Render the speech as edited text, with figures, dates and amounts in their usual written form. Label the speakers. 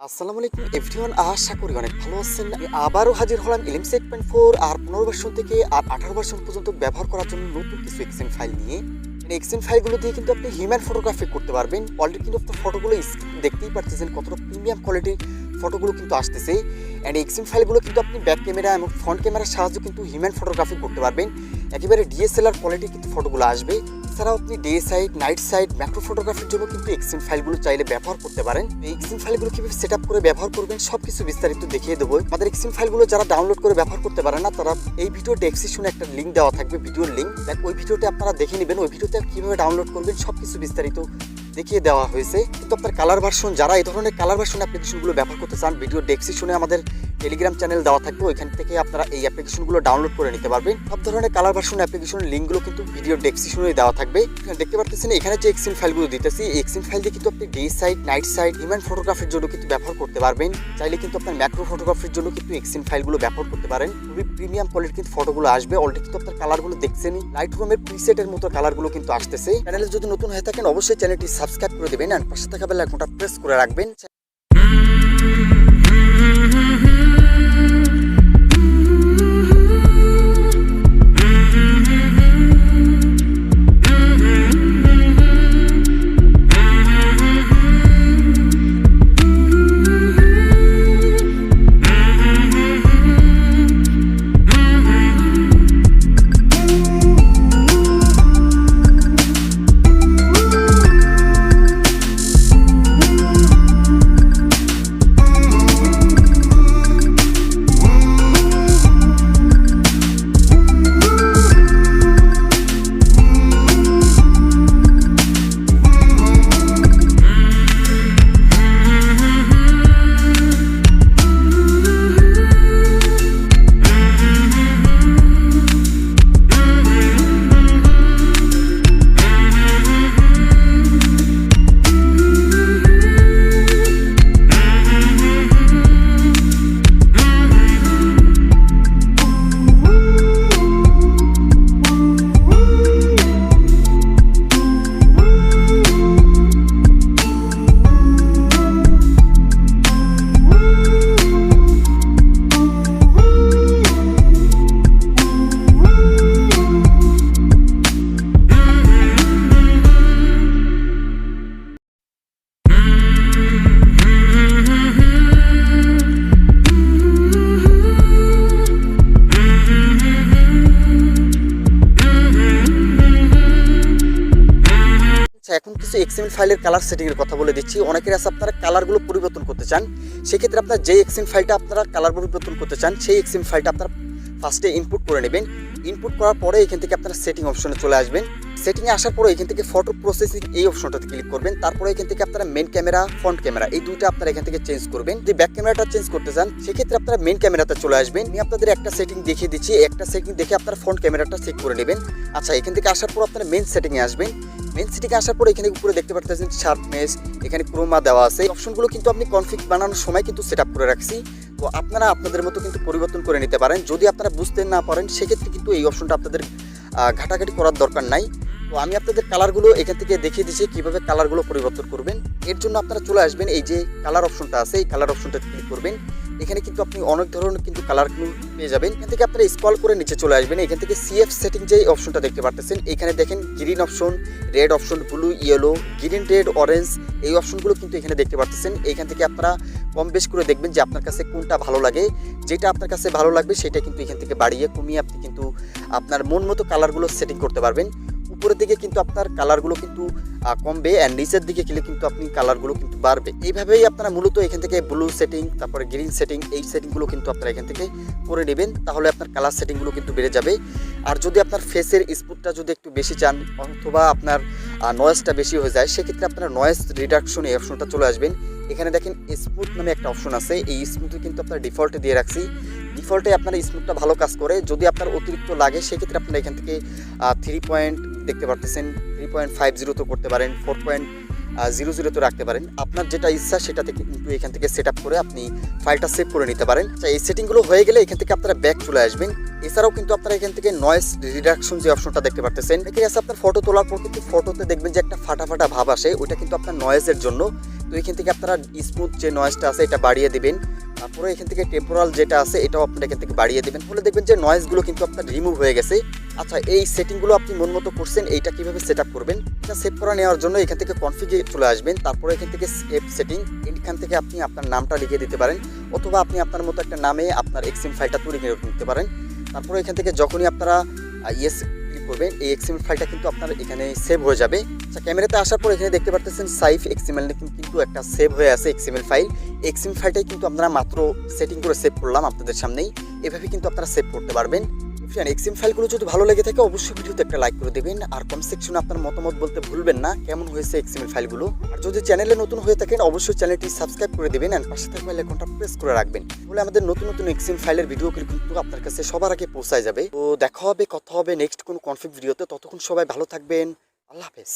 Speaker 1: আসসালামু আলাইকুম এভরিওয়ান, আশা করি অনেক ভালো আছেন। আমি আবারও হাজির হলাম এলিম 8.4 আর 15 ভার্সন থেকে আর 18 ভার্সন পর্যন্ত ব্যবহার করার জন্য নতুন কিছু এক্সেন ফাইল নিয়ে। এক্সেন ফাইলগুলো দিয়ে কিন্তু আপনি হিউম্যান ফটোগ্রাফি করতে পারবেন। অলরেডি কিন্তু আপনার ফটোগুলো দেখতেই পারতেছেন কতটা প্রিমিয়াম কোয়ালিটির ফটোগুলো কিন্তু আসতেছে। অ্যান্ড এক্সেন ফাইলগুলো কিন্তু আপনি ব্যাক ক্যামেরা এবং ফ্রন্ট ক্যামেরার সাহায্যে কিন্তু হিউম্যান ফটোগ্রাফি করতে পারবেন। একেবারে ডিএসএলআর কোয়ালিটির কিন্তু ফটোগুলো আসবে। এছাড়াও আপনি day side, night side, macro ফটোগ্রাফির জন্য কিন্তু এক্সেন ফাইলগুলো চাইলে ব্যবহার করতে পারেন। এই এক্সেন ফাইলগুলো কিভাবে সেট আপ করে ব্যবহার করবেন সবকিছু বিস্তারিত দেখিয়ে দেবো। আমাদের এক্সেন ফাইলগুলো যারা ডাউনলোড করে ব্যবহার করতে পারে না, তারা এই ভিডিও ডেসক্রিপশনে একটা লিঙ্ক দেওয়া থাকবে, ভিডিওর লিঙ্ক। ওই ভিডিওতে আপনারা দেখে নেবেন, ওই ভিডিওতে কিভাবে ডাউনলোড করবেন সবকিছু বিস্তারিত দেখিয়ে দেওয়া হয়েছে। কিন্তু আপনার কালার ভার্সন, যারা এই ধরনের কালার ভার্সন অ্যাপ্লিকেশনগুলো ব্যবহার করতে চান, ভিডিও ডেসক্রিপশনে আমাদের টেলিগ্রাম চ্যানেল দেওয়া থাকবে, ওইখান থেকে আপনারা এই অ্যাপ্লিকেশনগুলো ডাউনলোড করে নিতে পারবেন। সব ধরনের কালার ভার্সন অ্যাপ্লিকেশনের লিঙ্কগুলো কিন্তু ভিডিও ডেসক্রিপশনে দেওয়া থাকবে। দেখতে পারতেছেন এখানে যে এক্সেন ফাইলগুলো দিতেছি, এই এক্সেন ফাইল দিয়ে কিন্তু আপনি day side, night side, human ফটোগ্রাফির জন্য কিন্তু ব্যবহার করতে পারবেন। চাইলে কিন্তু আপনার ম্যাক্রো ফটোগ্রাফির জন্য কিন্তু এক্সেন ফাইলগুলো ব্যবহার করতে পারেন। খুবই প্রিমিয়াম কোয়ালিটির কিন্তু ফটোগুলো আসবে। অলরেডি কিন্তু আপনার কালারগুলো দেখছেনই, লাইট রুমের প্রিসেটের মতো কালারগুলো কিন্তু আসতেছে। চ্যানেলে যদি নতুন হয়ে থাকেন অবশ্যই চ্যানেলটি সাবস্ক্রাইব করে দেবেন আর পাশে থাকা বেল আইকনটা প্রেস করে রাখবেন। এখন কিছু এক্সএমএল ফাইলের কালার সেটিং এর কথা বলে দিচ্ছি। অনেকের আছে আপনারা কালারগুলো পরিবর্তন করতে চান, সেক্ষেত্রে আপনার যে এক্সএমএল ফাইলটা আপনারা কালার পরিবর্তন করতে চান, সেই এক্সএমএল ফাইলটা আপনারা ফার্স্টে ইনপুট করে নেবেন। ইনপুট করার পরে এখান থেকে আপনারা সেটিং অপশনে চলে আসবেন। সেটিংয়ে আসার পরে এখান থেকে ফটো প্রসেসিং এই অপশনটাতে ক্লিক করবেন। তারপরে এখান থেকে আপনারা মেন ক্যামেরা, ফ্রন্ট ক্যামেরা এই দুইটা আপনারা এখান থেকে চেঞ্জ করবেন। যদি ব্যাক ক্যামেরাটা চেঞ্জ করতে চান সেক্ষেত্রে আপনারা মেন ক্যামেরাতে চলে আসবেন। আমি আপনাদের একটা সেটিং দেখিয়ে দিচ্ছি, একটা সেটিং দেখে আপনারা ফ্রন্ট ক্যামেরাটা চেক করে নেবেন। আচ্ছা, এখান থেকে আসার পর আপনারা মেন সেটিংয়ে আসবেন। মেন সেটিংয়ে আসার পর এখানে উপরে দেখতে পাচ্ছেন শার্পনেস, এখানে ক্রোমা দেওয়া আছে। এই অপশনগুলো কিন্তু আপনি কনফিগ বানানোর সময় কিন্তু সেট আপ করে রাখছি, তো আপনারা আপনাদের মতো কিন্তু পরিবর্তন করে নিতে পারেন। যদি আপনারা বুঝতে না পারেন সেক্ষেত্রে কিন্তু এই অপশনটা আপনাদের ঘাটাঘাটি করার দরকার নাই। তো আমি আপনাদের কালারগুলো এখান থেকে দেখিয়ে দিচ্ছি কীভাবে কালারগুলো পরিবর্তন করবেন। এর জন্য আপনারা চলে আসবেন, এই যে কালার অপশনটা আছে এই কালার অপশনটা ক্লিক করবেন। এখানে কিন্তু আপনি অনেক ধরনের কিন্তু কালারগুলো পেয়ে যাবেন। এখান থেকে আপনারা স্ক্রল করে নিচে চলে আসবেন। এখান থেকে সিএফ সেটিং যে অপশনটা দেখতে পাচ্ছেন, এখানে দেখেন green option, red option, blue, yellow, green, red, orange এই অপশনগুলো কিন্তু এখানে দেখতে পাচ্ছেন। এখান থেকে আপনারা কম বেশ করে দেখবেন যে আপনার কাছে কোনটা ভালো লাগে। যেটা আপনার কাছে ভালো লাগবে সেটা কিন্তু এখান থেকে বাড়িয়ে কমিয়ে আপনি কিন্তু আপনার মন মতো কালারগুলো সেটিং করতে পারবেন। উপরের দিকে কিন্তু আপনার কালারগুলো কিন্তু কমবে আর নিচের দিকে গেলে কিন্তু আপনি কালারগুলো কিন্তু বাড়বে। এইভাবেই আপনারা মূলত এখান থেকে ব্লু সেটিং, তারপরে গ্রিন সেটিং এই সেটিংগুলো কিন্তু আপনারা এখান থেকে করে নেবেন, তাহলে আপনার কালার সেটিংগুলো কিন্তু বেড়ে যাবে। আর যদি আপনার ফেসের স্পুটটা যদি একটু বেশি চান অথবা আপনার নয়েজটা বেশি হয়ে যায়, সেক্ষেত্রে আপনারা নয়েজ রিডাকশন এই অপশনটা চলে আসবেন। এখানে দেখেন স্মুথ নামে একটা অপশন আছে, এই স্মুথে কিন্তু আপনার ডিফল্টে দিয়ে রাখছি। ডিফল্টে আপনার স্মুথটা ভালো কাজ করে। যদি আপনার অতিরিক্ত লাগে সেক্ষেত্রে আপনারা এখান থেকে 3 পয়েন্ট দেখতে পারতেছেন, 3.50 তো করতে পারেন, 4.00 তো রাখতে পারেন। আপনার যেটা ইচ্ছা সেটা থেকে কিন্তু এখান থেকে সেট আপ করে আপনি ফাইলটা সেভ করে নিতে পারেন। এই সেটিংগুলো হয়ে গেলে এখান থেকে আপনারা ব্যাক চলে আসবেন। এছাড়াও কিন্তু আপনারা এখান থেকে নয়েজ রিডাকশন যে অপশনটা দেখতে পারতেছেন, এখানে আছে আপনার ফটো তোলার পর কিন্তু ফটোতে দেখবেন যে একটা ফাটা ফাটা ভাব আসে, ওইটা কিন্তু আপনার নয়েজের জন্য। তো এখান থেকে আপনারা স্মুথ যে নয়েজটা আছে এটা বাড়িয়ে দিবেন। তারপরে এখান থেকে টেম্পোরাল যেটা আছে এটাও আপনারা এখান থেকে বাড়িয়ে দেবেন, ফলে দেখবেন যে নয়েজগুলো কিন্তু আপনার রিমুভ হয়ে গেছে। আচ্ছা, এই সেটিংগুলো আপনি মন মতো করছেন, এইটা কীভাবে সেট আপ করবেন? এটা সেভ করা নেওয়ার জন্য এখান থেকে কনফিগে চলে আসবেন। তারপরে এখান থেকে সেভ সেটিং, এখান থেকে আপনি আপনার নামটা লিখে দিতে পারেন, অথবা আপনি আপনার মতো একটা নামে আপনার এক্সএমএল ফাইলটা তৈরি করে নিতে পারেন। তারপরে এখান থেকে যখনই আপনারা ইয়েস ক্লিক করবেন, এই এক্সএমএল ফাইলটা কিন্তু আপনার এখানে সেভ হয়ে যাবে। আচ্ছা, ক্যামেরাতে আসার পর এখানে দেখতে পাচ্ছেন সাইফ এক্সএমএল কিন্তু একটা সেভ হয়ে আছে এক্সএমএল ফাইল। এক্সএমএল ফাইলটাই কিন্তু আপনারা মাত্র সেটিং করে সেভ করলাম আপনাদের সামনেই। এভাবে কিন্তু আপনারা সেভ করতে পারবেন। এক্সএমএল ফাইলগুলো যদি ভালো লেগে থাকে অবশ্যই ভিডিওতে একটা লাইক করে দেবেন, আর কমেন্ট সেকশনে আপনার মতামত বলতে ভুলবেন না কেমন হয়েছে এক্সএমএল ফাইলগুলো। আর যদি চ্যানেলে নতুন হয়ে থাকেন অবশ্যই চ্যানেলটি সাবস্ক্রাইব করে দেবেন, আর পাশে থাকা বেল আইকনটা প্রেস করে রাখবেন, তাহলে আমাদের নতুন নতুন এক্সএমএল ফাইলের ভিডিও কিন্তু আপনার কাছে সবার আগে পৌঁছায় যাবে। তো দেখা হবে, কথা হবে নেক্সট কোনো কনফিগ ভিডিওতে। ততক্ষণ সবাই ভালো থাকবেন। আল্লাহ হাফেজ।